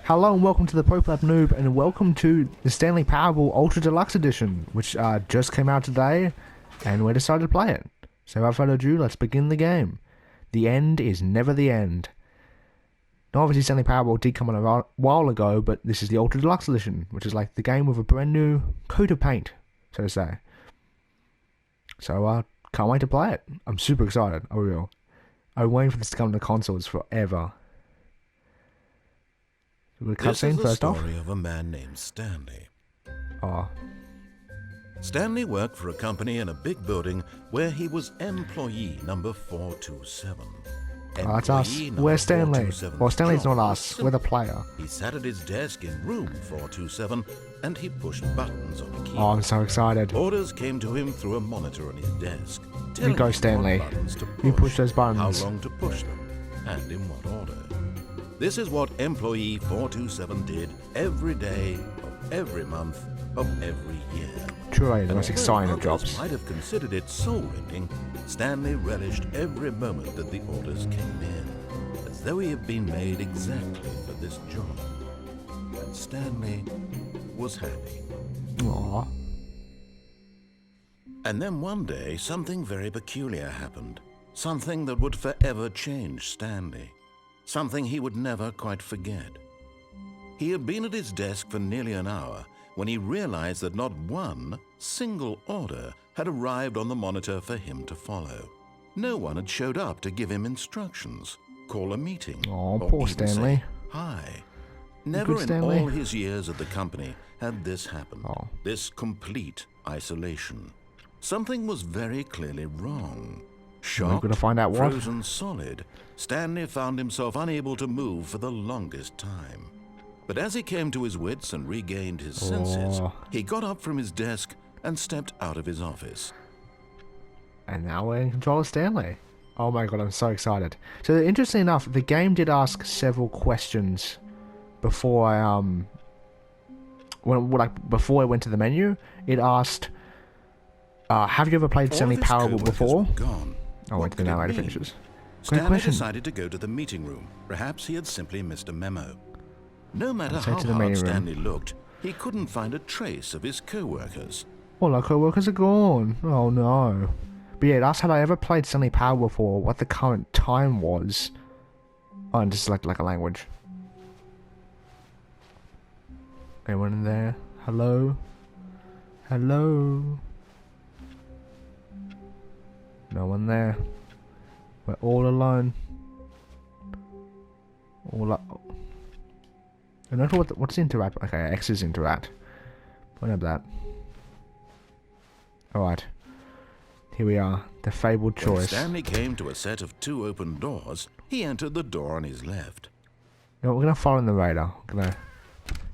Hello and welcome to the ProPleb Noob, and welcome to the Stanley Parable Ultra Deluxe Edition, which just came out today, and we decided to play it. So without further ado, let's begin the game. The end is never the end. Now obviously Stanley Parable did come on a while ago, but this is the Ultra Deluxe Edition, which is like the game with a brand new coat of paint, so to say. So can't wait to play it. I'm super excited, I will. I've been waiting for this to come to consoles forever. This is the story of a man named Stanley. Oh. Stanley worked for a company in a big building where he was employee number 427. Oh, that's us. We're Stanley. Well, Stanley's not us. We're the player. He sat at his desk in room 427 and he pushed buttons on a keyboard. Oh, I'm so excited. Orders came to him through a monitor on his desk. You go, Stanley. You push those buttons. How long to push them, and in what order. This is what employee 427 did every day of every month of every year. Truly the most exciting of jobs. Might have considered it soul-rending. Stanley relished every moment that the orders came in, as though he had been made exactly for this job. And Stanley was happy. Aww. And then one day, something very peculiar happened. Something that would forever change Stanley. Something he would never quite forget. He had been at his desk for nearly an hour when he realized that not one single order had arrived on the monitor for him to follow. No one had showed up to give him instructions, call a meeting, oh, or poor even Stanley. say hi. Never in Stanley. all his years at the company had this happened, this complete isolation. Something was very clearly wrong. Shocked, gonna find out what? frozen solid, Stanley found himself unable to move for the longest time. But as he came to his wits and regained his senses, he got up from his desk and stepped out of his office. And now we're in control of Stanley. Oh my god, I'm so excited. So interestingly enough, the game did ask several questions before I before I went to the menu. It asked, have you ever played Stanley Parable before? Oh, wait, the narrator finishes. Stanley decided to go to the meeting room. Perhaps he had simply missed a memo. No matter how hard Stanley looked, he couldn't find a trace of his co-workers. All our co-workers are gone. Oh no. But yeah, it asked had I ever played Stanley Parable before, what the current time was. Oh, and just like a language. Anyone in there? Hello? Hello? No one there. We're all alone. I don't know what's interact. Okay, X is interact. What about that? Alright. Here we are. The fabled choice. When Stanley came to a set of 2 open doors, he entered the door on his left. You know, we're gonna follow the radar. We're gonna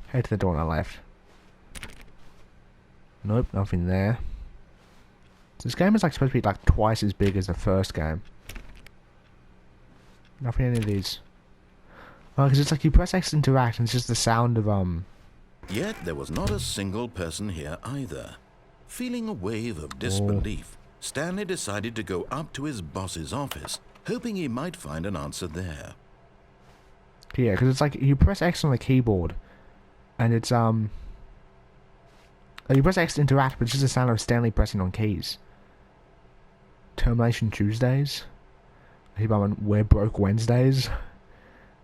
head to the door on the left. Nope, nothing there. This game is like supposed to be like twice as big as the first game. Nothing in any of these. Oh, because it's like you press X to interact and it's just the sound of Yet there was not a single person here either. Feeling a wave of disbelief, Stanley decided to go up to his boss's office, hoping he might find an answer there. Yeah, because it's like you press X on the keyboard and it's you press X to interact, but it's just the sound of Stanley pressing on keys. Termination Tuesdays. We're broke Wednesdays.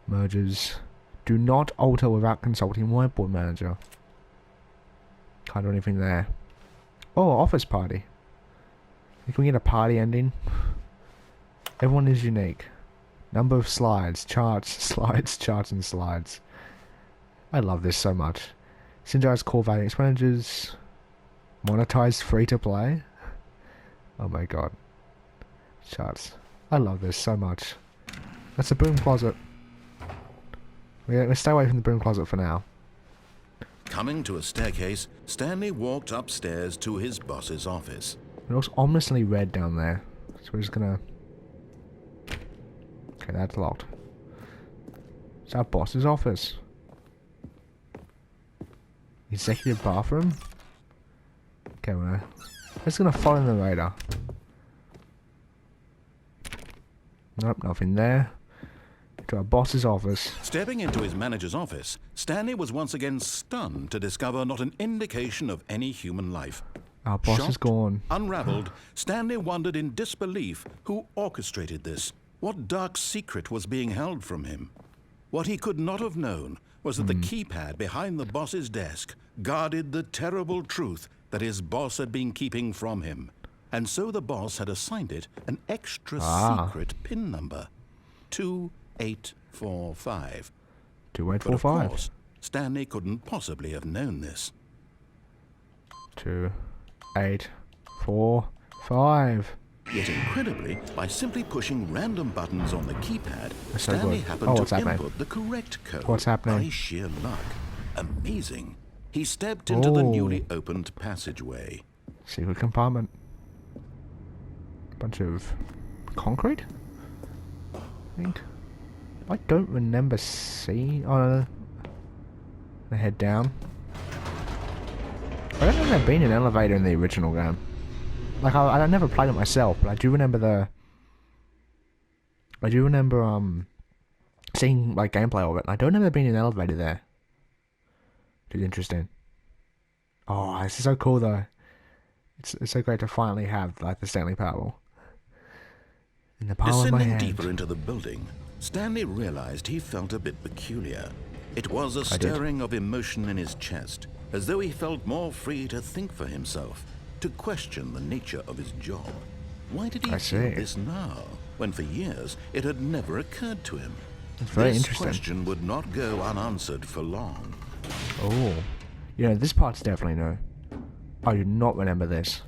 Mergers. Do not alter without consulting whiteboard manager. Can't do anything there. Oh, office party. Can we get a party ending? Everyone is unique. Number of slides, charts, slides, charts, and slides. I love this so much. Synergized core value expenditures. Monetized free to play. Oh my god. Charts. I love this so much. That's a broom closet. Let's stay away from the broom closet for now. Coming to a staircase, Stanley walked upstairs to his boss's office. It looks ominously red down there. So we're just gonna... Okay, that's locked. It's our boss's office. Executive bathroom? Okay, we're just gonna follow the radar. Nope, nothing there. To our boss's office. Stepping into his manager's office, Stanley was once again stunned to discover not an indication of any human life. Our boss is Shocked, gone. Unraveled, Stanley wondered in disbelief who orchestrated this. What dark secret was being held from him? What he could not have known was that the keypad behind the boss's desk guarded the terrible truth that his boss had been keeping from him. And so the boss had assigned it an extra secret PIN number. 2845. 2845. But of course, Stanley couldn't possibly have known this. 2845. Yet incredibly, by simply pushing random buttons on the keypad, That's so Stanley good. happened to happening? input the correct code. What's happening? By sheer luck. Amazing. He stepped into the Oh. newly opened passageway. Secret compartment. Bunch of concrete? I think. I don't remember seeing. Oh no. The head down. I don't know if there'd been an elevator in the original game. Like I never played it myself, but I do remember seeing like gameplay of it. I don't remember there being an elevator there. Which is interesting. Oh, this is so cool though. It's so great to finally have like the Stanley Parable in the palm of my Descending hand. deeper into the building, Stanley realized he felt a bit peculiar. It was a stirring of emotion in his chest, as though he felt more free to think for himself, to question the nature of his job. Why did he feel this now, when for years it had never occurred to him? It's very this interesting. question would not go unanswered for long. Oh, yeah, this part's definitely new. I do not remember this.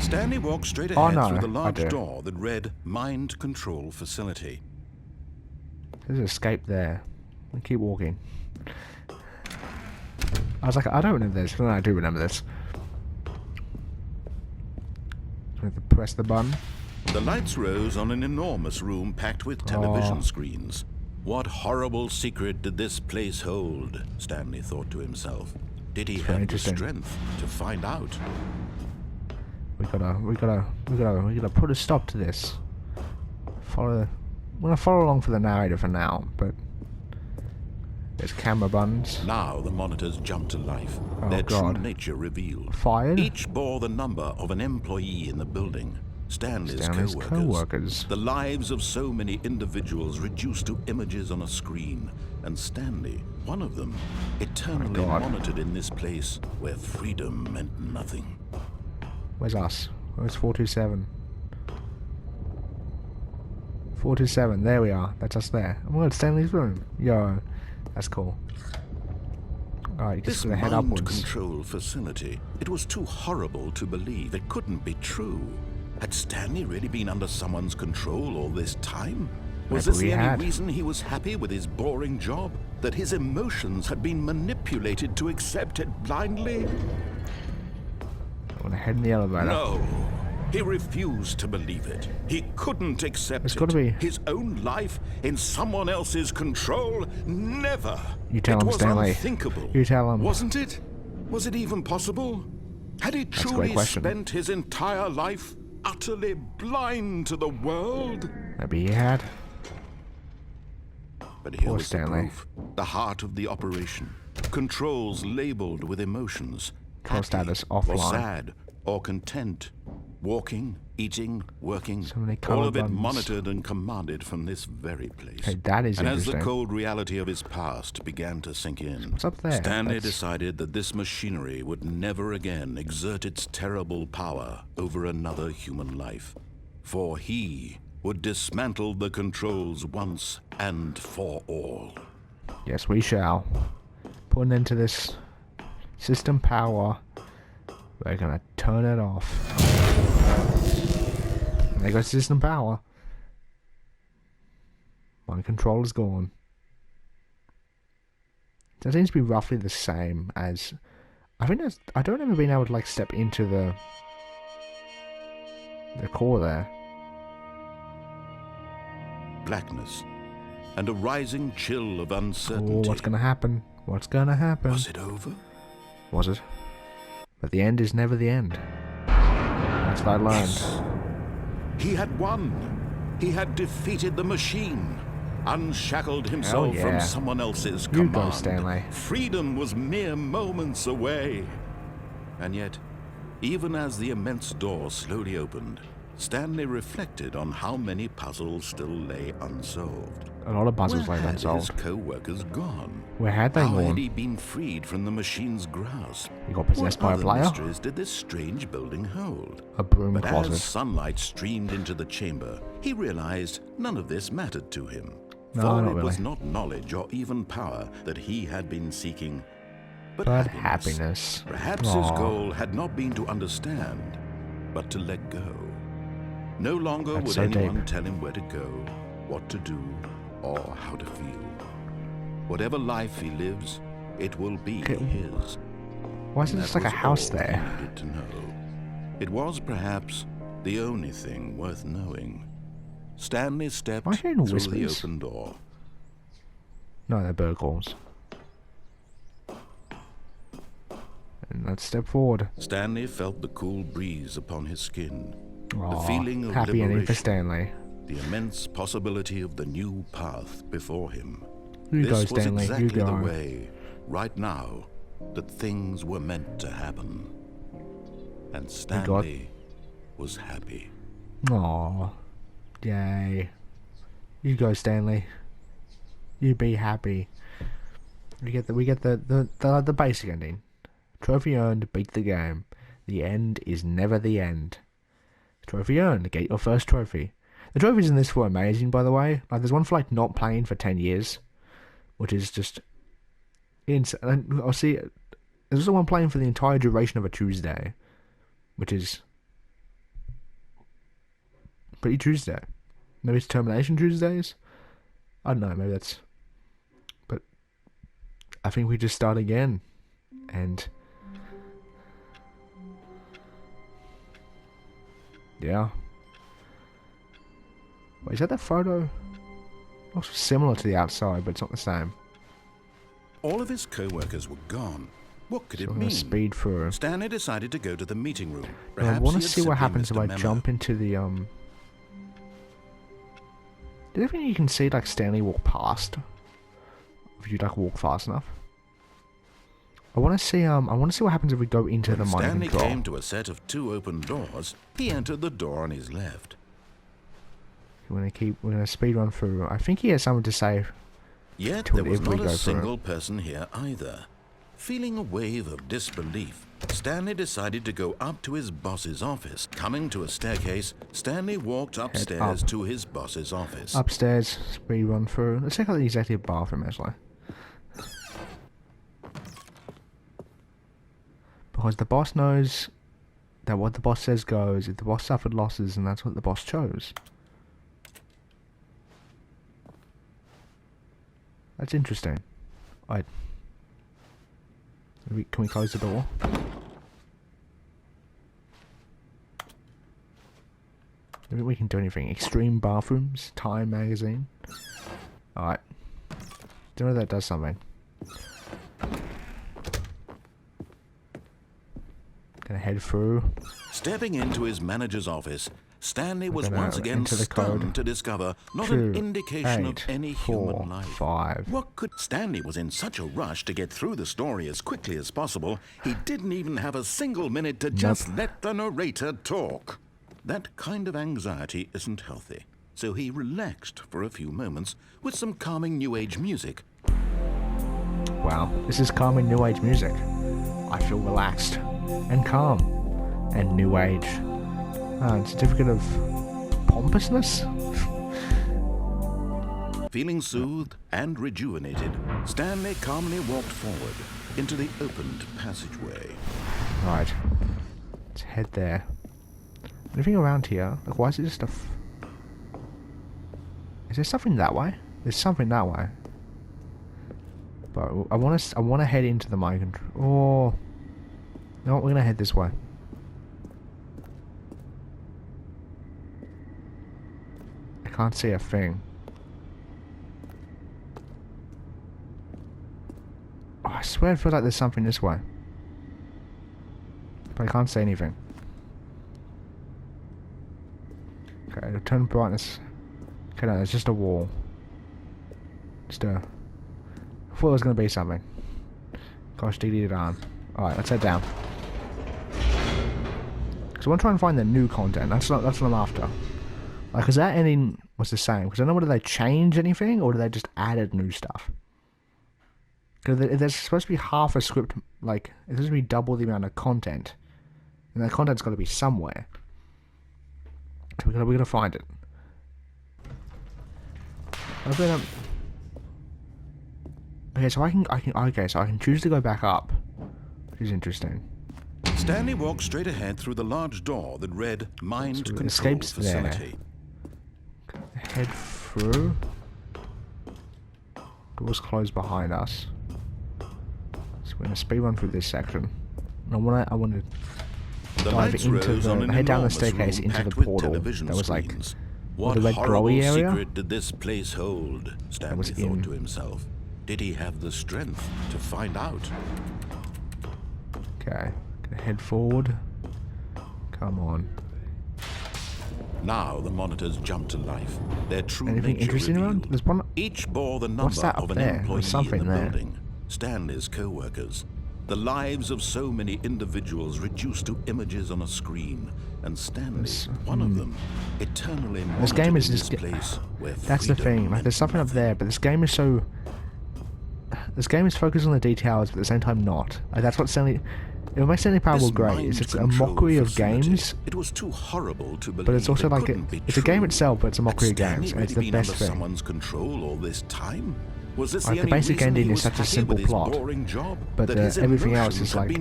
Stanley walked straight ahead through the I large do. door that read Mind Control Facility. There's an escape there. I keep walking. I was like, I don't remember this, but then I do remember this. So we have to press the button. The lights rose on an enormous room packed with television screens. What horrible secret did this place hold? Stanley thought to himself. Did he have the strength to find out? We gotta put a stop to this. I'm gonna follow along for the narrator for now, but there's camera buttons. Now the monitors jumped to life. Their true nature revealed. Fired? Each bore the number of an employee in the building. Stanley's co-workers. The lives of so many individuals reduced to images on a screen. And Stanley, one of them, eternally monitored in this place where freedom meant nothing. Where's us? Where's 427? 427, there we are. That's us there. Oh my god, Stanley's room. Yo, that's cool. Alright, just gonna head upwards. This mind control facility, it was too horrible to believe. It couldn't be true. Had Stanley really been under someone's control all this time? Was this the only reason he was happy with his boring job? That his emotions had been manipulated to accept it blindly? I'm gonna head in the elevator. No. He refused to believe it. He couldn't accept It's gotta be. His own life in someone else's control? Never. You tell him, Stanley. Unthinkable. You tell him. Wasn't it? Was it even possible? Had he truly spent his entire life utterly blind to the world? Maybe he had. But here was the proof. The heart of the operation. Controls labeled with emotions. Control status offline. Or sad or content. Walking, eating, working. So many all of it buttons. monitored and commanded from this very place. Okay, that is and interesting. as the cold reality of his past began to sink in, What's up there? Stanley decided that this machinery would never again exert its terrible power over another human life. For he would dismantle the controls once and for all. Yes, we shall. Put an end to this system power. We're gonna turn it off. And there goes system power. My controller's gone. That seems to be roughly the same as... I think that's... I don't remember being able to like step into the core there. Blackness and a rising chill of uncertainty. Oh, what's gonna happen? What's gonna happen? Was it over? Was it? But the end is never the end. That's what I learned. Yes. He had won. He had defeated the machine. unshackled himself from someone else's You command. go, Stanley. Freedom was mere moments away. And yet, even as the immense door slowly opened, Stanley reflected on how many puzzles still lay unsolved. A lot of puzzles lay Where had unsolved. his co-workers gone? Where had they How had gone? he been freed from the machine's grasp? He got possessed by a What player? other mysteries did this strange building hold? A broom But closet. as sunlight streamed into the chamber, he realized none of this mattered to him. No, For not it really. was not knowledge or even power that he had been seeking, but But happiness. happiness. Perhaps his Aw. goal had not been to understand, but to let go. No longer That's would so anyone deep. tell him where to go, what to do, or how to feel. Whatever life he lives, it will be Okay. his. Why is it And just that like a was house all there? he needed to know. It was perhaps the only thing worth knowing. Stanley stepped Am I hearing through the whispers? open door. No, they're burglars. And let's step forward. Stanley felt the cool breeze upon his skin, Aw, feeling of happy ending for liberation. Stanley. the immense possibility of the new path before him. You This go, was Stanley. exactly You go. the way, right now, that things were meant to happen. And Stanley was happy. Aw. Yay. You go, Stanley. You be happy. We get the basic ending. Trophy earned, beat the game. The end is never the end. Trophy earned, get your first trophy. The trophies in this were amazing, by the way. Like, there's one for, like, not playing for 10 years. Which is just insane. And I'll see, there's also one playing for the entire duration of a Tuesday. Which is pretty Tuesday. Maybe it's Termination Tuesdays? I don't know, maybe that's... But I think we just start again. And... yeah. Wait, is that the photo? Looks similar to the outside, but it's not the same. All of his co-workers were gone. What could So it I'm mean? gonna speed through. Stanley decided to go to the meeting room. I Perhaps want he to had see what simply happens if missed a I memo. jump into the, Do you think you can see, like, Stanley walk past? If you, like, walk fast enough? I want to see what happens if we go into the When mind Stanley control. came to a set of 2 open doors, he entered the door on his left. We're gonna speed run through. I think he has something to say. Yet To there it was if we not go a through. single person here either. Feeling a wave of disbelief, Stanley decided to go up to his boss's office. Coming to a staircase, Stanley walked upstairs up. to his boss's office. Upstairs, speed run through. Let's check out the executive bathroom, actually. Because the boss knows that what the boss says goes. If the boss suffered losses, and that's what the boss chose. That's interesting. Can we close the door? Maybe we can do anything. Extreme bathrooms, Time magazine. Alright. Don't know if that does something. Gonna head through. Stepping into his manager's office, Stanley was gonna once again enter the code. stunned to discover not 2, an indication 8, of any 4, human life. 5. What could... Stanley was in such a rush to get through the story as quickly as possible, he didn't even have a single minute to just let the narrator talk. That kind of anxiety isn't healthy, so he relaxed for a few moments with some calming New Age music. Wow, this is calming New Age music. I feel relaxed and calm and New Age. Certificate of pompousness? Feeling soothed and rejuvenated, Stanley calmly walked forward into the opened passageway. Right. Let's head there. Anything around here? Like, why is it just a... Is there something that way? There's something that way. But I want to head into the mind control. Oh. No, we're gonna head this way. I can't see a thing. Oh, I swear I feel like there's something this way. But I can't see anything. Okay, turn brightness. Okay, no, it's just a wall. Just I thought there was going to be something. Gosh, darn. Alright, let's head down. Because I want to try and find the new content. That's what I'm after. Like, is that ending was the same? Because I don't know whether they changed anything or they just added new stuff. Because if there's supposed to be half a script, like, it's supposed to be double the amount of content. And the content's got to be somewhere. So we're gonna find it. Okay, so I can choose to go back up, which is interesting. Stanley walked straight ahead through the large door that read Mind Control Facility. Head through. Doors closed behind us. So we're gonna speed run through this section. And I want to dive into the head down the staircase into the portal. That was like what the red glowy area. Secret did this place hold? Stanley thought to himself. Did he have the strength to find out? Okay, gonna head forward. Come on. Now the monitors jumped to life. Their true Anything nature interesting revealed. around? There's one. Each bore the number What's that of up an there? employee There's something in the there. building. Stanley's co-workers. The lives of so many individuals reduced to images on a screen, and Stanley, one of them, eternally this game is this just. place where That's the thing. Like, there's something up there, but this game is so. This game is focused on the details, but at the same time not. Like, that's what Stanley. It makes Stanley Parable great. It's a mockery of games. It was too horrible to believe. But it's also like it's a game itself, but it's a mockery of games, and it's the best thing. Someone's control all this time. Was this like, the basic ending is such a simple plot, but everything else is like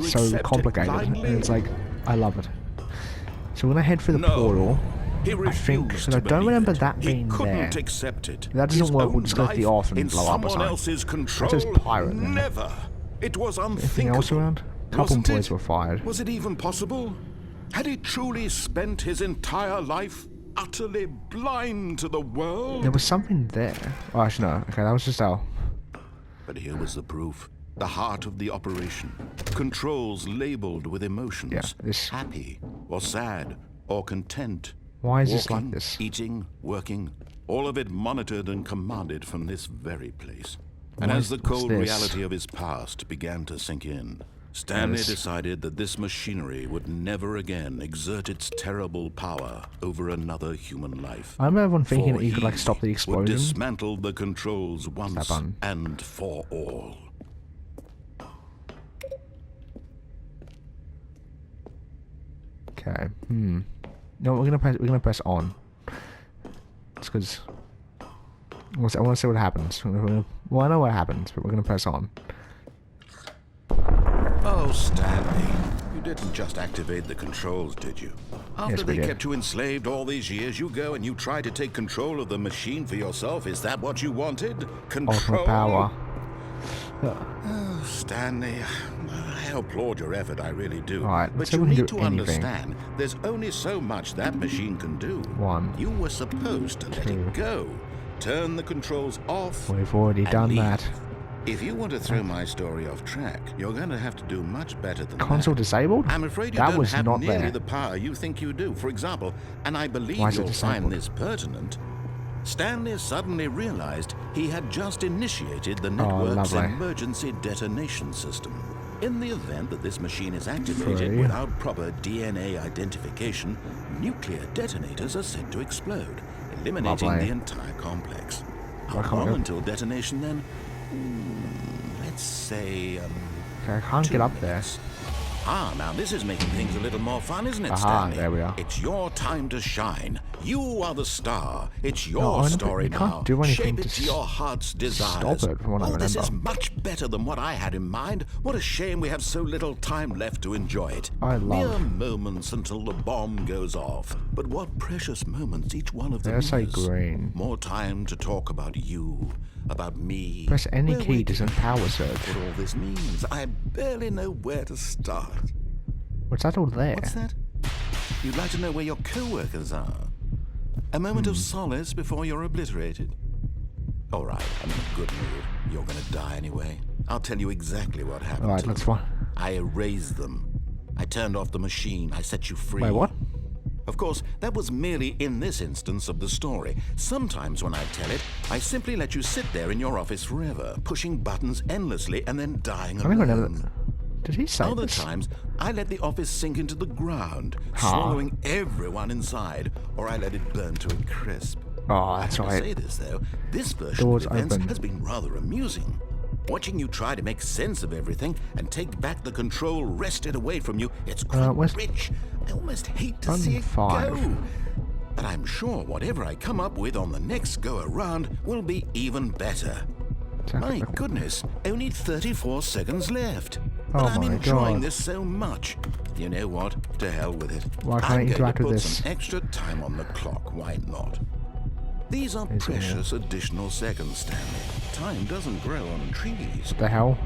so complicated, and it's like I love it. So when I head for the portal, I think because I don't remember that being there. If that doesn't work, we'll just go to the off and blow up or something. That says pirate there. Never. It was unthinkable. Anything else around? A couple employees were fired. Was it even possible? Had he truly spent his entire life utterly blind to the world? There was something there. Oh, actually, no. Okay, that was just our... But here was the proof. The heart of the operation. Controls labeled with emotions. Yeah, this... Happy, or sad, or content. Why is Walking, this like this? Eating, working, all of it monitored and commanded from this very place. And as the cold reality of his past began to sink in, Stanley decided that this machinery would never again exert its terrible power over another human life. I remember everyone thinking that you could like stop the explosion. Would dismantle the controls once and for all. Okay. No, we're gonna press on. It's because I want to see what happens. Well, I know what happens, but we're gonna press on. Oh, Stanley, you didn't just activate the controls, did you? After they kept you enslaved all these years, you go and you try to take control of the machine for yourself. Is that what you wanted? Control? Ultimate power. Oh, Stanley, I applaud your effort, I really do. Right, but so you we can need do to anything. understand, there's only so much that machine can do. One. You were supposed to let it go. Turn the controls off. We've already done that. If you want to throw my story off track, you're going to have to do much better than Console that. disabled? I'm afraid you that don't was have not nearly there. the power you think you do. For example, and I believe you'll find this pertinent, Stanley suddenly realized he had just initiated the network's emergency detonation system. In the event that this machine is activated without proper DNA identification, nuclear detonators are said to explode, eliminating the entire complex. How long until detonation then? Let's say, okay, I can't get up there. Ah, now this is making things a little more fun, isn't it, Stanley? There we are. It's your time to shine. You are the star. It's your story now. Can't do anything Shape it to your heart's desires. Stop it, from what I remember. This is much better than what I had in mind. What a shame we have so little time left to enjoy it. Mere moments until the bomb goes off. But what precious moments each one of them is. Say green. More time to talk about you, about me. Press any key to send power surge. What all this means, I barely know where to start. What's that all there? What's that? You'd like to know where your co-workers are? A moment of solace before you're obliterated? All right, I'm in a good mood. You're gonna die anyway. I'll tell you exactly what happened. All right, let's find. I erased them. I turned off the machine. I set you free. Wait, what? Of course, that was merely in this instance of the story. Sometimes when I tell it, I simply let you sit there in your office forever, pushing buttons endlessly and then dying I think I never. alone. Did he say Other this? times, I let the office sink into the ground, swallowing everyone inside, or I let it burn to a crisp. Oh, that's I have to right. say this, though. This version Doors of events open. has been rather amusing. Watching you try to make sense of everything and take back the control wrested away from you, it's quite where's rich. I almost hate to button see it 5? go. But I'm sure whatever I come up with on the next go-around will be even better. My goodness, only 34 seconds left. But Oh I'm my enjoying God. this so much. You know what? To hell with it. Why can't I I'm going to interact with put this? some extra time on the clock. Why not? These are Is it precious additional seconds, Stanley. Time doesn't grow on trees. What the hell?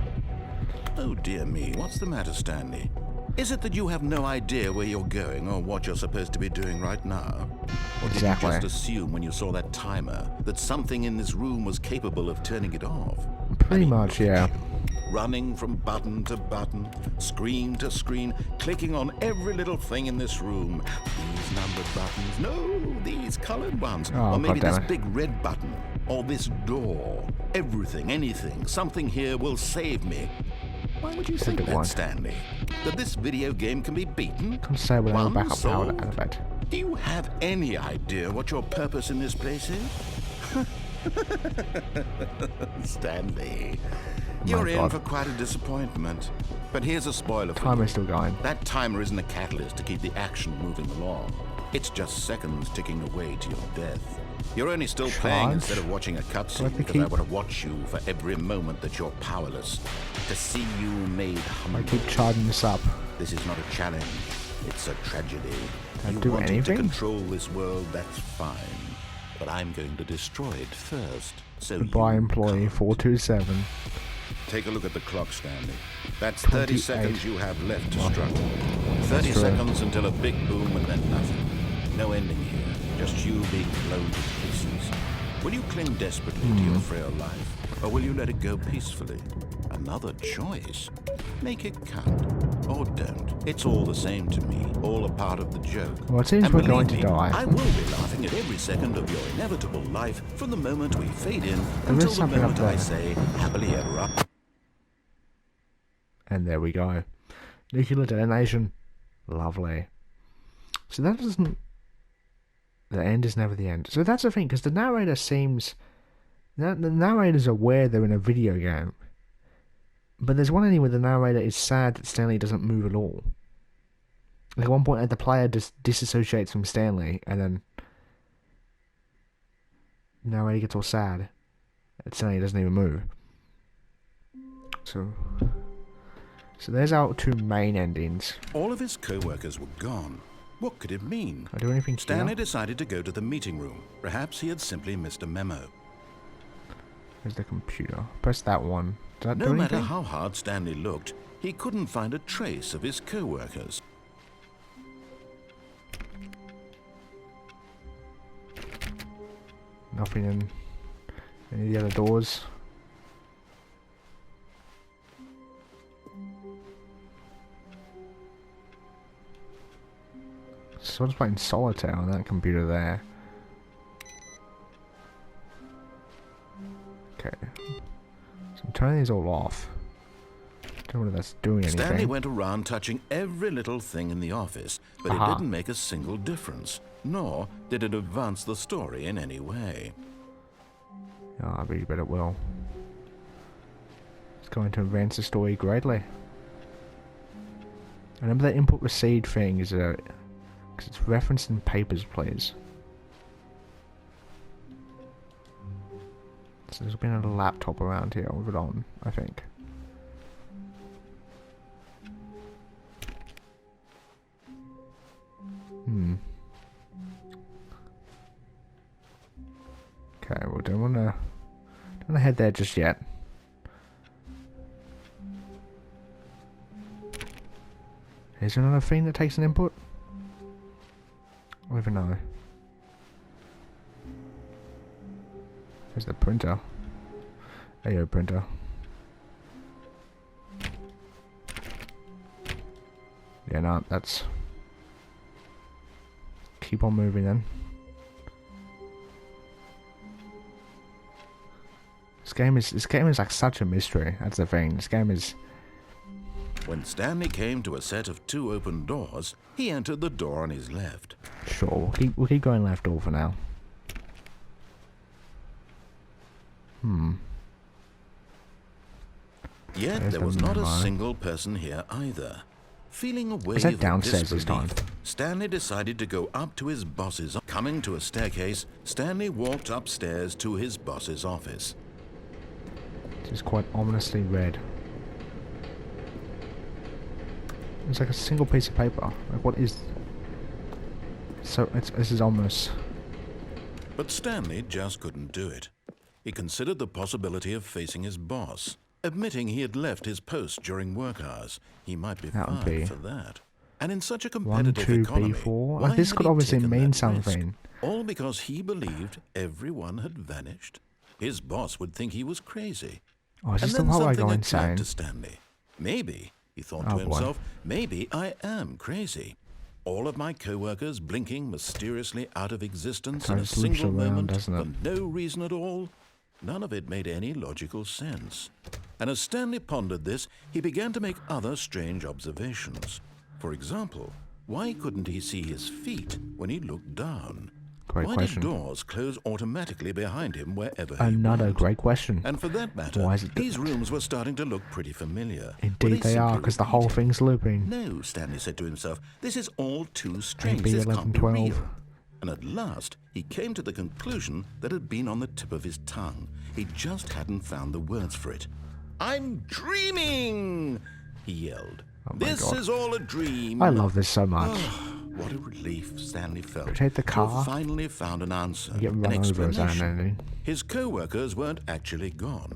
Oh dear me, what's the matter, Stanley? Is it that you have no idea where you're going or what you're supposed to be doing right now? Or did Exactly. you just assume when you saw that timer that something in this room was capable of turning it off? Pretty much, yeah. Running from button to button, screen to screen, clicking on every little thing in this room. These numbered buttons, no, these colored ones. Oh, or maybe God damn this it. big red button, or this door. Everything, anything, something here will save me. Why would you think Second that, one. Stanley? That this video game can be beaten? Can't say with no One backup power sold? to effect. Do you have any idea what your purpose in this place is? Stanley, you're in God. for quite a disappointment. But here's a spoiler for Time you. is still going. That timer isn't a catalyst to keep the action moving along. It's just seconds ticking away to your death. You're only still playing Charge? instead of watching a Do I cutscene have to because I keep- want to watch you for every moment that you're powerless. To see you made humble. I keep charging this up. This is not a challenge. It's a tragedy. Don't You do wanted anything? to control this world, that's fine. But I'm going to destroy it first. So Goodbye, you employee can't. 427. Take a look at the clock, Stanley. That's 30 28. seconds you have left to struggle. 30 true. seconds until a big boom and then nothing. No ending here. Just you being blown to pieces. Will you cling desperately to your frail life, or will you let it go peacefully? Another choice. Make it count. Or don't. It's all the same to me. All a part of the joke. Well, it seems And we're believe going to me, die. I will be laughing at every second of your inevitable life from the moment we fade in until the something up moment I there. say happily ever after. And there we go. Nuclear detonation. Lovely. So that doesn't... The end is never the end. So that's the thing, because the narrator seems... The narrator's aware they're in a video game. But there's one ending where the narrator is sad that Stanley doesn't move at all. Like at one point, the player just disassociates from Stanley, and then... The narrator gets all sad that Stanley doesn't even move. So there's our two main endings. All of his co-workers were gone. What could it mean? Can I do anything Stanley here? decided to go to the meeting room. Perhaps he had simply missed a memo. There's the computer. Press that one. Does that No do matter anything? how hard Stanley looked, he couldn't find a trace of his co-workers. Nothing in any of the other doors. Someone's playing solitaire on that computer there. Okay. So I'm turning these all off. Don't know whether that's doing anything. Stanley went around touching every little thing in the office, but Aha. it didn't make a single difference, nor did it advance the story in any way. Oh, I really bet it will. It's going to advance the story greatly. I remember that input received thing is a... because it's referenced in papers, please. So there's been a laptop around here with it on, I think. Okay, well, don't wanna head there just yet. Is there another thing that takes an input? I don't even know. There's the printer. There you go, printer. Yeah, no, that's... keep on moving then. This game is like such a mystery. That's the thing. This game is. When Stanley came to a set of 2 open doors, he entered the door on his left. Sure, we'll keep going left door for now. Yet there was not a single person here either. Feeling a wave of downstairs this disbelief, time? Stanley decided to go up to his boss's. Coming to a staircase, Stanley walked upstairs to his boss's office. This is quite ominously red. It's like a single piece of paper. Like, what is... So, this is ominous. But Stanley just couldn't do it. He considered the possibility of facing his boss. Admitting he had left his post during work hours, he might be fired for that. And in such a competitive 1, 2, economy, B4. why Like, this had could he obviously taken mean that something. risk? All because he believed everyone had vanished. His boss would think he was crazy. Oh, is And this the then part where I something go occurred insane? to Stanley. Maybe, he thought Oh, to boy. himself, maybe I am crazy. All of my co-workers blinking mysteriously out of existence in a Kind of loops single around, moment doesn't it? for no reason at all. None of it made any logical sense. And as Stanley pondered this, he began to make other strange observations. For example, why couldn't he see his feet when he looked down? Great Why question. did doors close automatically behind him wherever he Another went? great question. And for that matter, Why is it these rooms were starting to look pretty familiar. Were Indeed they are, simply because the whole repeated? thing's looping. No, Stanley said to himself, this is all too strange. Maybe This 11, can't be 12. real. And at last, he came to the conclusion that had been on the tip of his tongue. He just hadn't found the words for it. I'm dreaming, he yelled. Oh my This God. is all a dream. I love this so much. What a relief Stanley felt. Rotate the to car. have finally found an answer, You get an run over as an explanation. ending. His co-workers weren't actually gone.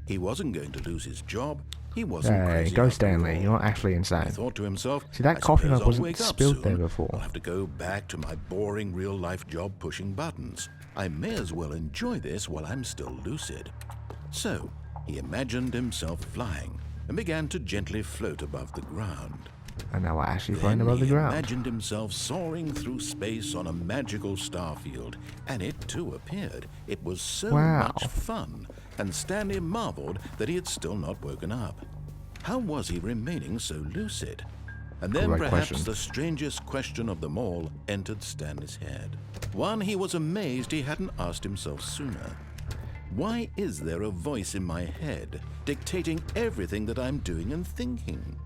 He wasn't going to lose his job. He wasn't Hey, crazy go after Stanley. all. You're not actually He insane. thought to himself, See, that I coffee suppose mug I'll wasn't wake up spilled soon. there before. I'll have to go back to my boring real-life job pushing buttons. I may as well enjoy this while I'm still lucid. So, he imagined himself flying and began to gently float above the ground. And now we're actually flying Then above the he ground. imagined himself soaring through space on a magical starfield, and it too appeared. It was so Wow. much fun, and Stanley marveled that he had still not woken up. How was he remaining so lucid? And then Great perhaps question. the strangest question of them all entered Stanley's head. One he was amazed he hadn't asked himself sooner. Why is there a voice in my head dictating everything that I'm doing and thinking?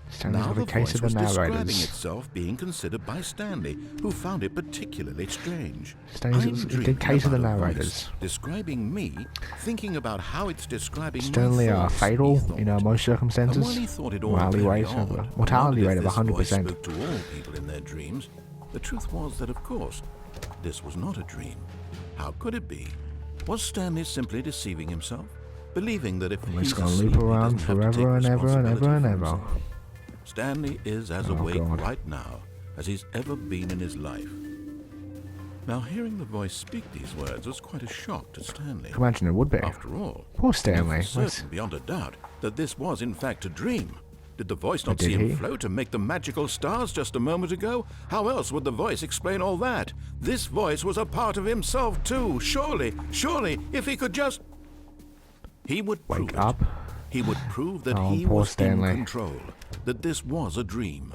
Stanley's Now got the a case voice of the was describing narrators. itself being considered by Stanley, who found it particularly strange. Stanley's I'm the dreaming case of the about a voice narrators. describing me, thinking about how it's describing Stanley my are thoughts, fatal he thought. in most And while circumstances. he thought it all Mortality very rate odd, of mortality wondered rate if of this voice 100%. spoke to all people in their dreams, the truth was that, of course, this was not a dream. How could it be? Was Stanley simply deceiving himself, believing that if It's he's gonna asleep, loop he around doesn't have to take forever and ever and ever and responsibility ever. for himself? Stanley is as Oh, awake God. right now as he's ever been in his life. Now, hearing the voice speak these words was quite a shock to Stanley. Imagine it would be. After all, Poor he Stanley. was certain beyond a doubt that this was in fact a dream. Did the voice not But see did him he? float and make the magical stars just a moment ago? How else would the voice explain all that? This voice was a part of himself too. Surely, if he could just... He would prove Wake it. up. He would prove that Oh, he poor was Stanley. in control, that this was a dream.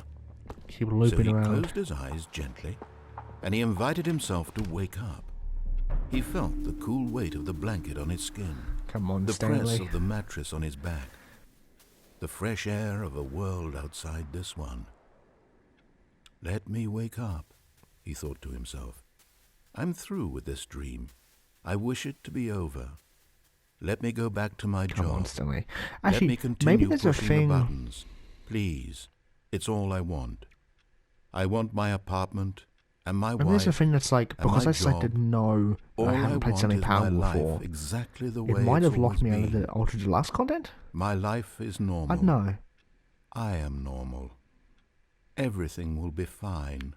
Keep So looping he around. closed his eyes gently, and he invited himself to wake up. He felt the cool weight of the blanket on his skin, Come on, the press Stanley. of the mattress on his back, the fresh air of a world outside this one. Let me wake up, he thought to himself. I'm through with this dream. I wish it to be over. Let me go back to my Come job. on, Stanley. Let Actually, me continue maybe there's a pushing thing. the buttons. Please. It's all I want. I want my apartment and my Maybe wife. there's a thing that's like, and because my I selected job. no, All I I haven't played want Stanley is my Parable life before. exactly the It way might it's have locked me always out of been. the Ultra Deluxe content? My life is normal. I don't know. I am normal. Everything will be fine.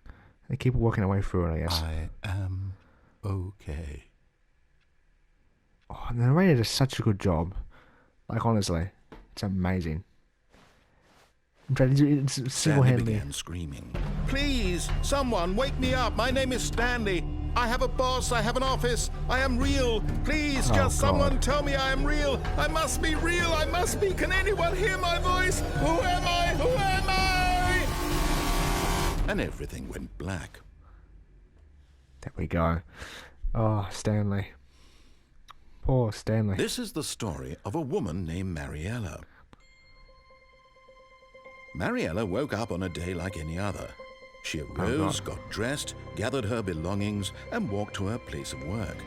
They keep working their way through it, I guess. I am okay. Oh, the narrator does such a good job. Like, honestly, it's amazing. I'm trying to do it Stanley single-handedly. began screaming. Please, someone, wake me up. My name is Stanley. I have a boss. I have an office. I am real. Please, just someone tell me I am real. I must be real. I must be. Can anyone hear my voice? Who am I? Who am I? And everything went black. There we go. Oh, Stanley. Poor Stanley. This is the story of a woman named Mariella. Mariella woke up on a day like any other. She arose, got dressed, gathered her belongings, and walked to her place of work.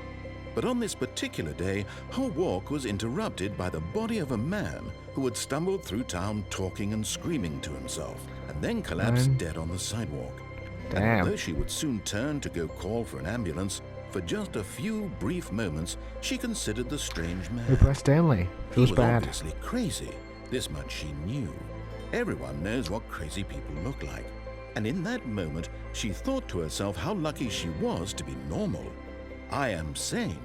But on this particular day, her walk was interrupted by the body of a man who had stumbled through town talking and screaming to himself, and then collapsed dead on the sidewalk. Damn. And although she would soon turn to go call for an ambulance, for just a few brief moments, she considered the strange man. Poor Stanley. Feels He was bad. obviously crazy. This much she knew. Everyone knows what crazy people look like. And in that moment, she thought to herself how lucky she was to be normal. I am sane.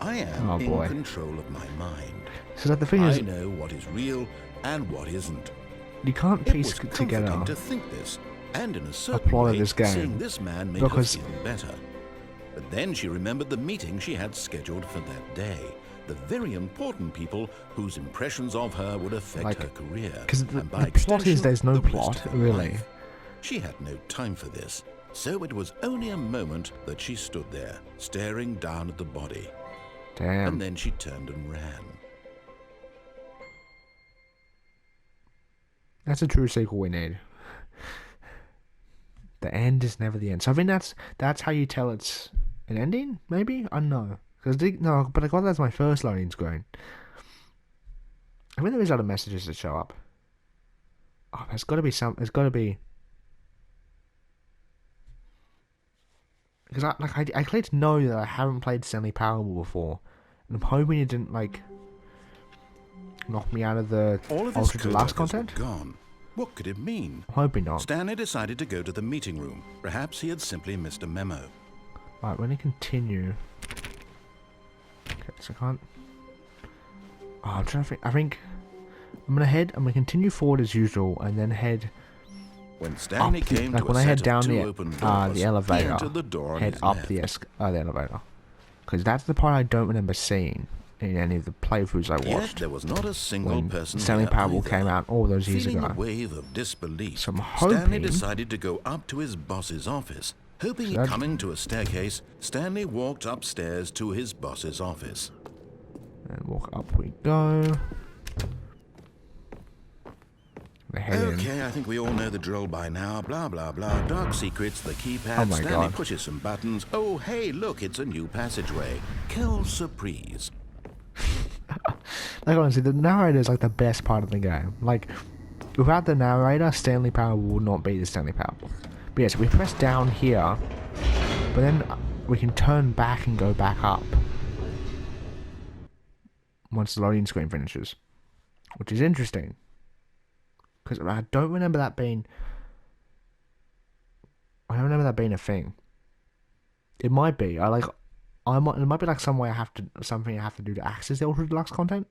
I am in control of my mind. So that the thing is, I know what is real and what isn't. you can't piece It was together comforting to think this, and in a a certain plot way, of this game seeing this man made because her feel better. But then she remembered the meeting she had scheduled for that day. The very important people whose impressions of her would affect her career. Because the and by plot is extension, there's no the rest plot, of her really. life. She had no time for this, so it was only a moment that she stood there, staring down at the body. Damn. And then she turned and ran. That's a true sequel we need. The end is never the end. So I think that's how you tell it's an ending, maybe? I don't know. No, but I got that as my first loading screen. I think there is other messages that show up. Oh, there's got to be some. There's got to be. Because I clicked no that I haven't played Stanley Parable before, and I'm hoping it didn't knock me out of the Ultra Deluxe content. Gone. What could it mean? I'm hoping not. Stanley decided to go to the meeting room. Perhaps he had simply missed a memo. Right, we're gonna continue. Okay, so I can't. Oh, I'm trying to think. I think I'm gonna continue forward as usual, and then head. When Stanley came like to when a I head set down of two the open doors, the elevator, he entered the door on head his up left. the elevator, because that's the part I don't remember seeing in any of the playthroughs I Yet watched. there was not a single When person Stanley here Parable either. came out all those years Feeling ago. a wave of disbelief, So I'm Stanley hoping- decided to go up to his boss's office. Hoping So coming to a staircase, Stanley walked upstairs to his boss's office. And walk up we go. We're heading. Okay, I think we all know the drill by now. Blah, blah, blah. Dark secrets, the keypad. Oh my Stanley God. pushes some buttons. Oh, hey, look, it's a new passageway. Quelle surprise. Like honestly, the narrator is like the best part of the game. Like, without the narrator, Stanley Parable would not be the Stanley Parable. But yes, we press down here, but then we can turn back and go back up once the loading screen finishes, which is interesting. Because I don't remember that being. I don't remember that being a thing. It might be. It might be like something I have to do to access the Ultra Deluxe content.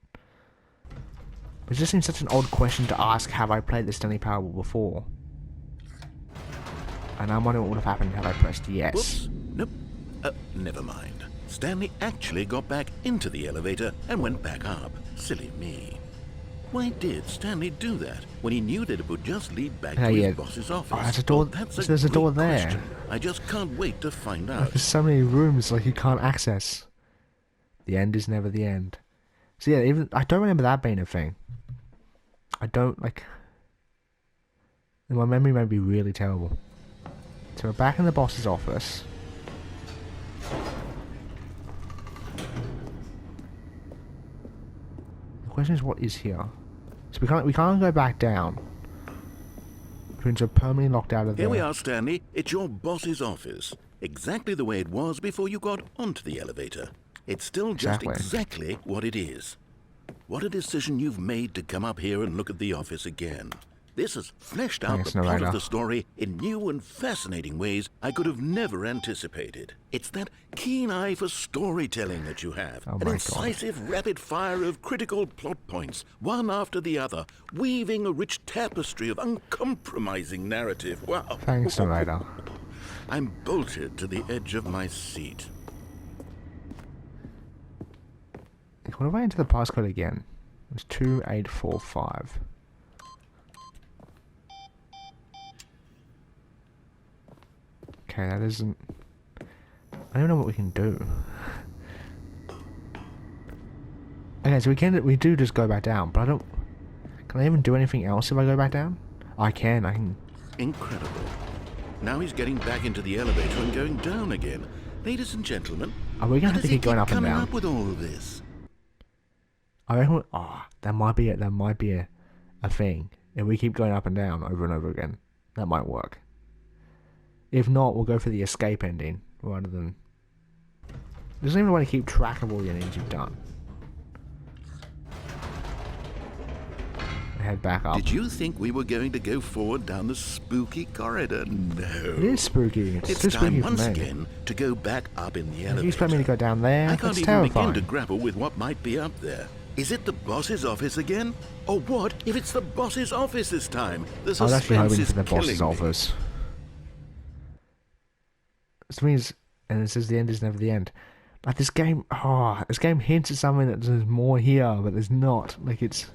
But it just seems such an odd question to ask. Have I played the Stanley Parable before? And I'm wondering what would have happened had I pressed yes. Whoops. Nope. Never mind. Stanley actually got back into the elevator and went back up. Silly me. Why did Stanley do that when he knew that it would just lead back to his boss's office? Oh, there's a door. There's a door there. Question. I just can't wait to find out. There's so many rooms like you can't access. The end is never the end. So yeah, even I don't remember that being a thing. I don't like. My memory may be really terrible. So we're back in the boss's office. The question is, what is here? So we can't go back down. Which means we're permanently locked out of there. Here we are, Stanley. It's your boss's office. Exactly the way it was before you got onto the elevator. It's still just exactly what it is. What a decision you've made to come up here and look at the office again. This has fleshed out Thanks, the plot narrator. of the story in new and fascinating ways I could have never anticipated. It's that keen eye for storytelling that you have. Oh An my God. incisive rapid fire of critical plot points, one after the other, weaving a rich tapestry of uncompromising narrative. Wow. Thanks, narrator. I'm bolted to the edge of my seat. What if I enter the passcode again? It's 2845. Okay, that isn't... I don't know what we can do. Okay, so we do just go back down, but I don't... Can I even do anything else if I go back down? I can. Incredible. Now he's getting back into the elevator and going down again. Ladies and gentlemen, Are we gonna have to keep going up and coming down? up with all of this? I reckon... Oh, that might be it. That might be a thing. If we keep going up and down over and over again, that might work. If not, we'll go for the escape ending rather than... There's not even a way to keep track of all the endings you've done. Head back up. Did you think we were going to go forward down the spooky corridor? No. It is spooky. It's too It's time spooky for once me. again to go back up in the If elevator. you expect me to go down there, I can't that's even terrifying. begin to grapple with what might be up there. Is it the boss's office again? Or what if it's the boss's office this time? The I was actually suspense hoping is for the boss's killing me. office. This means, and it says the end is never the end. Like this game hints at something that there's more here, but there's not. Like it's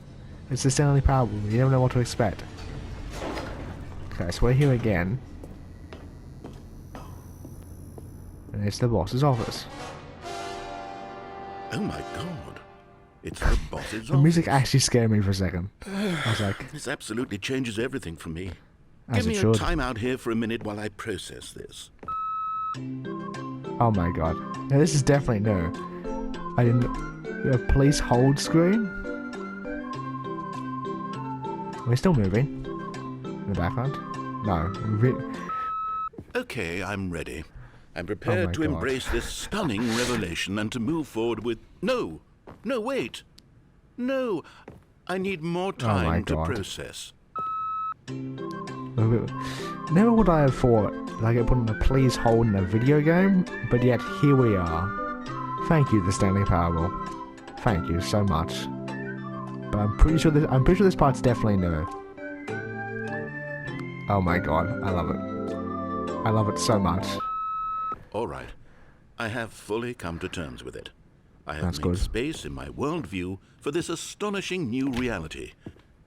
the Stanley Parable. You never know what to expect. Okay, so we're here again, and it's the boss's office. Oh my god. It's the boss's The music office. actually scared me for a second. I was like, This absolutely changes everything for me. as Give it me a should. time out here for a minute while I process this. Oh my god. Now this is definitely new. I didn't... A police hold screen? We're still moving. In the background? No. Okay, I'm ready. I'm Oh prepared my to God. embrace this stunning revelation and to move forward with... No! No, wait! No! I need more Oh my time to God. process. Never would I have thought that I get put on a please hold in a video game, but yet here we are. Thank you, the Stanley Parable. Thank you so much. But I'm pretty sure this part's definitely new. Oh my god, I love it. I love it so much. All right. I have fully come to terms with it. I have That's made good. space in my worldview for this astonishing new reality.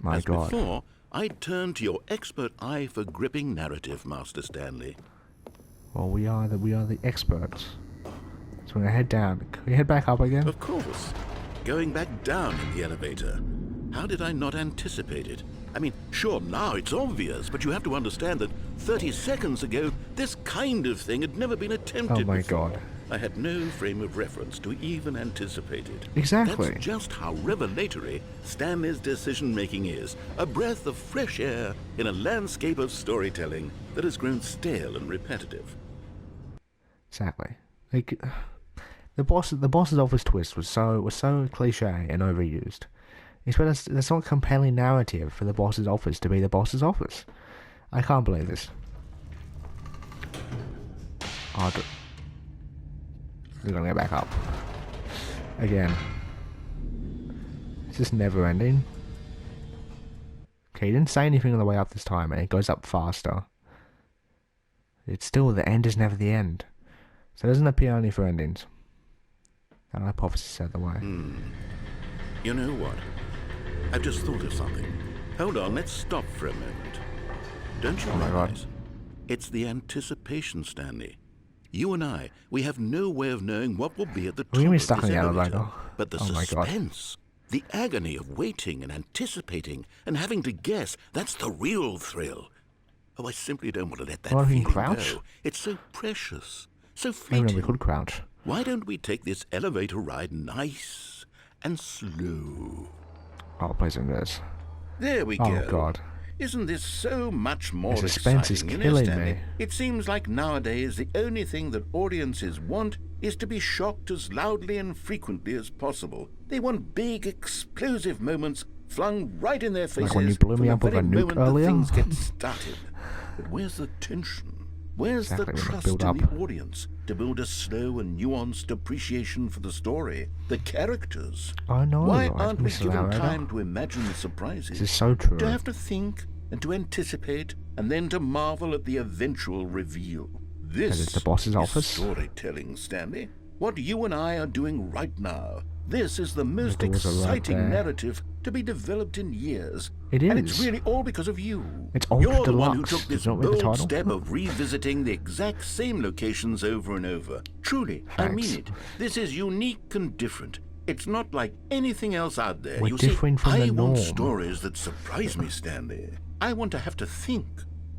My As god. before, I turn to your expert eye for gripping narrative, Master Stanley. Well, we are the experts. So we're gonna head down. Can we head back up again? Of course. Going back down in the elevator. How did I not anticipate it? I mean, sure, now it's obvious, but you have to understand that 30 seconds ago, this kind of thing had never been attempted Oh my before. god. I had no frame of reference to even anticipate it. Exactly. That's just how revelatory Stanley's decision-making is. A breath of fresh air in a landscape of storytelling that has grown stale and repetitive. Exactly. Like the boss's office twist was so cliche and overused. There's not a compelling narrative for the boss's office to be the boss's office. I can't believe this. We're gonna go back up again. It's just never ending. Okay, he didn't say anything on the way up this time, and it goes up faster. It's still the end is never the end. So it doesn't appear only for endings. That hypothesis out of the way. You know what? I've just thought of something. Hold on, let's stop for a moment. Don't you Oh my God. realize? It's the anticipation, Stanley. You and I, we have no way of knowing what will be at the top We're gonna be of stuck this in the elevator. elevator. But the Oh my God. suspense, the agony of waiting and anticipating and having to guess, that's the real thrill. Oh, I simply don't want to let that Well, we can feeling crouch. go. It's so precious, so I fleeting. know we could crouch. Why don't we take this elevator ride nice and slow? Oh, please don't do this. There we Oh go. god. Isn't this so much more The suspense is exciting, killing Stanley? me. It seems like nowadays the only thing that audiences want is to be shocked as loudly and frequently as possible. They want big, explosive moments flung right in their faces Like when you blew me from up the with a very nuke moment that earlier? things get started. But where's the tension? Where's Exactly, the when it trust build in up. the audience to build a slow and nuanced appreciation for the story, the characters? I know, Why right, aren't we Mr. given Narrator? time to imagine the surprises? This is so true. To have to think and to anticipate and then to marvel at the eventual reveal. This it's the boss's office. Storytelling, Stanley. What you and I are doing right now. This is the most doors are right exciting there. narrative to be developed in years. It And it's is. really all because of you. It's Ultra You're the one who Deluxe. took Does this it not read the bold title? step of revisiting the exact same locations over and over. Truly, I Thanks. mean it. This is unique and different. It's not like anything else out there. We're You see, different from I the want norm. stories that surprise me, Stanley. I want to have to think.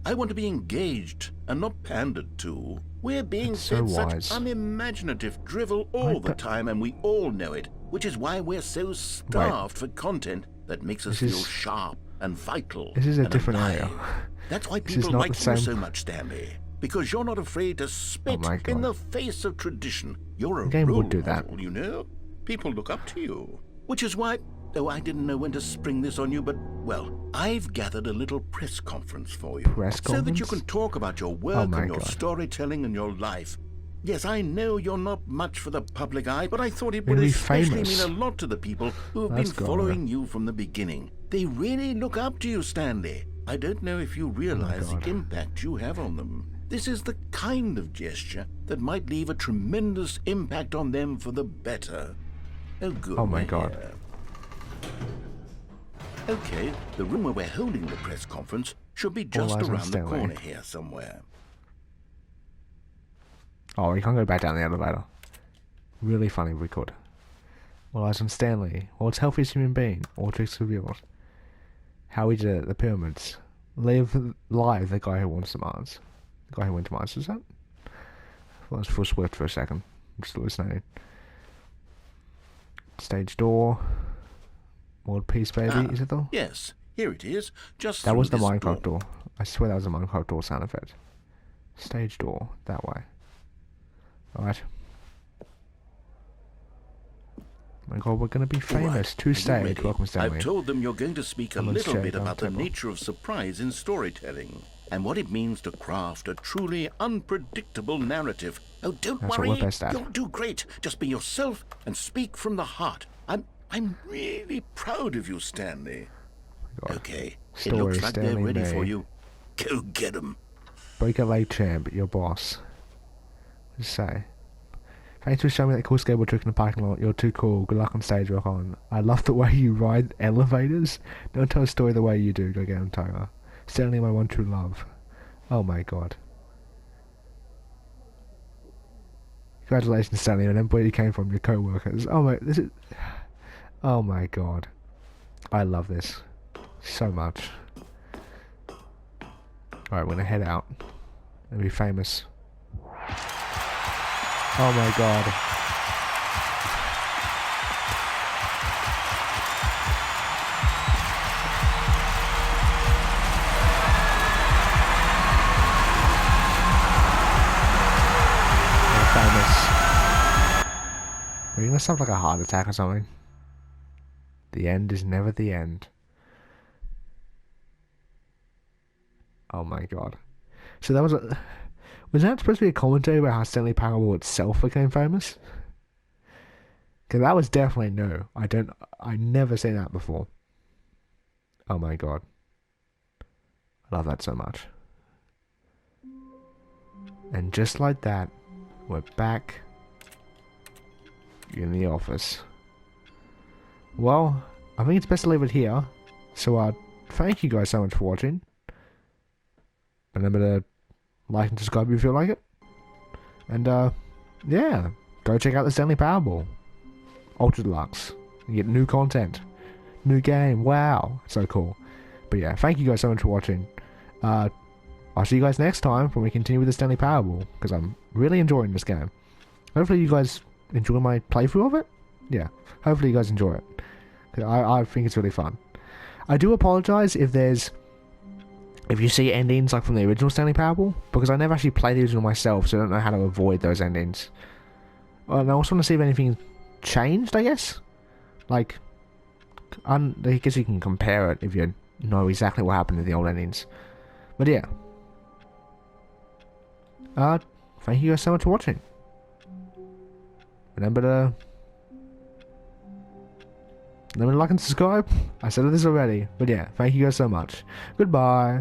I want to be engaged and not pandered to. We're being That's so fed wise. such unimaginative drivel all the time, and we all know it, which is why we're so starved for content that makes us This feel is- sharp and vital. This is a and different alive. area. That's why This is people not like the you same- so much, Stanley. Because you're not afraid to spit my in God. the face of tradition. You're a The game role would do that. model, you know? People look up to you. Which is why, though I didn't know when to spring this on you, but, well, I've gathered a little press conference for you. Press So that you conference? can talk about your work Oh my and your God. storytelling and your life. Yes, I know you're not much for the public eye, but I thought it You're would gonna be especially famous. mean a lot to the people who have Let's been go. following you from the beginning. They really look up to you, Stanley. I don't know if you realize God. the impact you have on them. This is the kind of gesture that might leave a tremendous impact on them for the better. Oh, good. Oh my we're God. here. Okay, the room where we're holding the press conference should be just eyes on around the Stanley. corner here somewhere. Oh, we can't go back down the elevator. Really funny if we could. All eyes on Stanley, world's healthiest human being, all tricks revealed. How he did it at the pyramids. Live live, the guy who wants to Mars. The guy who went to Mars, is that? I was full swift for a second. I'm just hallucinating. Stage door. World peace, baby. Is it though? Yes, here it is. Just That through was the this Minecraft door. I swear that was a Minecraft door sound effect. Stage door, that way. Alright. My god, we're gonna be All famous. right, Two are you stage. ready? Welcome, Stanley. I've told them you're going to speak a Come on, little Shay, bit don't about the table. nature of surprise in storytelling and what it means to craft a truly unpredictable narrative. Oh, don't That's what worry. we're best at. You'll do great. Just be yourself and speak from the heart. I'm really proud of you, Stanley. God. Okay, it Story, looks like Stanley they're ready May. for you. Go get 'em. Break a leg champ, your boss. Just say. Thanks for showing me that cool skateboard trick in the parking lot. You're too cool. Good luck on stage, rock on. I love the way you ride elevators. Don't tell a story the way you do. Go get him, Tyler. Stanley, my one true love. Oh my god. Congratulations, Stanley, and where you came from, your co-workers. Oh my, this is... Oh my god. I love this. So much. Alright, we're gonna head out. And be famous. Oh my god. We're famous. Are you gonna sound like a heart attack or something? The end is never the end. Oh my god. So that was a... Was that supposed to be a commentary about how Stanley Parable itself became famous? Because that was definitely new. I never seen that before. Oh my god. I love that so much. And just like that, we're back in the office. Well, I think it's best to leave it here. So, thank you guys so much for watching. Remember to like and subscribe if you feel like it. And, yeah. Go check out the Stanley Parable. Ultra Deluxe. You get new content. New game. Wow. So cool. But yeah, thank you guys so much for watching. I'll see you guys next time when we continue with the Stanley Parable. Because I'm really enjoying this game. Hopefully you guys enjoy my playthrough of it. Yeah. Hopefully you guys enjoy it. Cause I think it's really fun. I do apologize if you see endings like from the original Stanley Parable, because I never actually played the original myself, so I don't know how to avoid those endings. And I also want to see if anything changed, I guess. Like, I guess you can compare it if you know exactly what happened in the old endings. But yeah. Thank you guys so much for watching. Remember to like and subscribe. I said this already, but yeah, thank you guys so much. Goodbye.